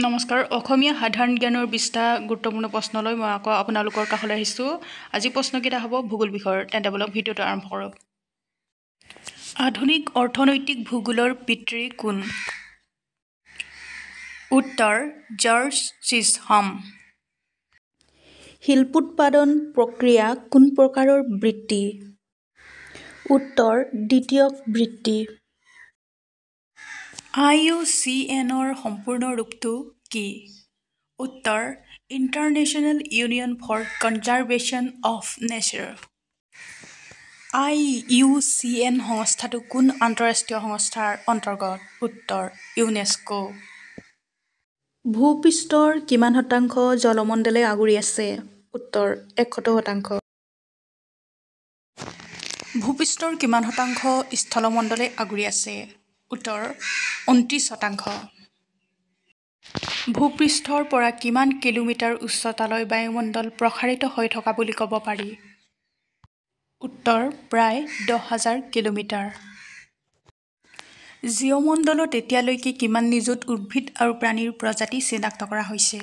নমস্কাৰ অসমীয়া সাধাৰণ জ্ঞানৰ 20টা গুৰুত্বপূৰ্ণ প্ৰশ্নলৈ মই আকৌ আপোনালোকৰ কাষলৈ আহিছোঁ। আজি প্ৰশ্নকেইটা হ'ব ভূগোল বিষয়ৰ। তেন্তে বলক ভিডিঅ'টো আৰম্ভ কৰোঁ। আধুনিক অৰ্থনৈতিক ভূগোলৰ পিতৃ কোন? উত্তৰ জৰ্জ চিজহাম। শিল্পোৎপাদন প্ৰক্ৰিয়া কোন প্ৰকাৰৰ বৃত্তি? উত্তৰ দ্বিতীয়ক বৃত্তি। IUCNৰ সম্পূৰ্ণ ৰূপটো কি? উত্তৰ international union for conservation of nature. IUCN সংস্থাটো কোন আন্তঃৰাষ্ট্ৰীয় সংস্থাৰ অন্তৰ্গত? উত্তৰ ইউনেস্কো। ভূপৃষ্ঠৰ কিমান শতাংশ জলমণ্ডলে আগুৰি আছে? উত্তৰ 71%। ভূপৃষ্ঠৰ কিমান শতাংশ স্থলমণ্ডলে আগুৰি আছে? উত্তৰ 29%। ভূপৃষ্ঠৰ পৰা কিমান কিলোমিটাৰ উচ্চতালৈ বায়ুমণ্ডল প্ৰসাৰিত হৈ থকা বুলি ক'ব পাৰি? উত্তৰ প্ৰায় 10,000 কিলোমিটাৰ। জিঅ'মণ্ডলত এতিয়ালৈকে কিমান নিযুত উদ্ভিদ আৰু প্ৰাণীৰ প্ৰজাতি চিনাক্ত কৰা হৈছে?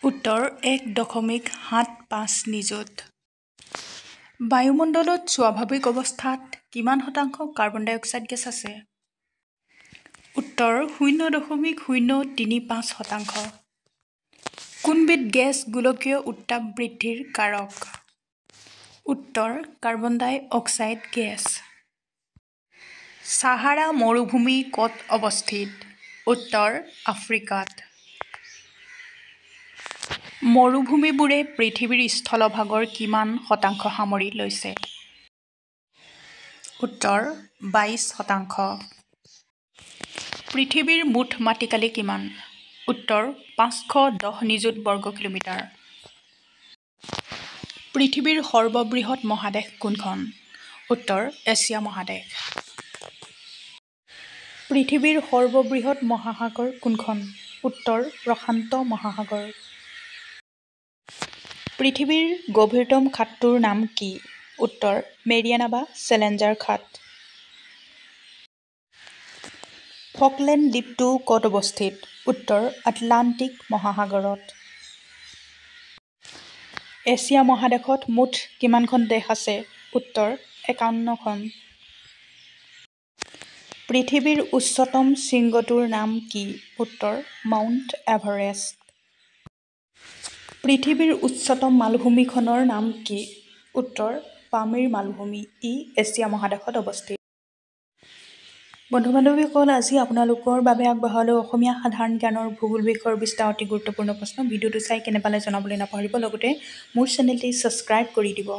উত্তৰ 1.75 নিযুত। বায়ুমণ্ডলত স্বাভাৱিক অৱস্থাত কিমান শতাংশ কাৰ্বন ডাই অক্সাইড গেছ আছে? উত্তৰ 0.035%। কোনবিধ গেছ গোলকীয় উত্তাপ বৃদ্ধিৰ কাৰক? উত্তৰ কাৰ্বন ডাই অক্সাইড গেছ। ছাহাৰা মৰুভূমি ক'ত অৱস্থিত? উত্তৰ আফ্ৰিকাত। মৰুভূমিবোৰে পৃথিৱীৰ স্থলভাগৰ কিমান শতাংশ সামৰি লৈছে? উত্তৰ 22%। পৃথিৱীৰ মুঠ মাটিকালি কিমান? উত্তৰ 510 নিযুত বৰ্গ কিলোমিটাৰ। পৃথিৱীৰ সৰ্ববৃহৎ মহাদেশ কোনখন? উত্তৰ এছিয়া মহাদেশ। পৃথিৱীৰ সৰ্ববৃহৎ মহাসাগৰ কোনখন? উত্তৰ প্ৰশান্ত মহাসাগৰ। পৃথিৱীৰ গভীৰতম খাতটোৰ নাম কি? উত্তৰ মেৰিয়ানা বা চেলেঞ্জাৰ খাত। ফকলেণ্ড দ্বীপটো ক'ত অৱস্থিত? উত্তৰ আটলাণ্টিক মহাসাগৰত। এছিয়া মহাদেশত মুঠ কিমানখন দেশ আছে? উত্তৰ 51খন। পৃথিৱীৰ উচ্চতম শৃংগটোৰ নাম কি? উত্তৰ মাউণ্ট এভাৰেষ্ট। পৃথিৱীৰ উচ্চতম মালভূমিখনৰ নাম কি? উত্তৰ পামিৰ মালভূমি। ই এছিয়া মহাদেশত অৱস্থিত। বন্ধু-বান্ধৱীসকল, আজি আপোনালোকৰ বাবে আগবঢ়ালোঁ অসমীয়া সাধাৰণ জ্ঞানৰ ভূগোল বিষয়ৰ 20টা অতি গুৰুত্বপূৰ্ণ প্ৰশ্ন। ভিডিঅ'টো চাই কেনে পালে জনাবলৈ নাপাহৰিব। লগতে মোৰ চেনেলটি ছাবস্ক্ৰাইব কৰি দিব।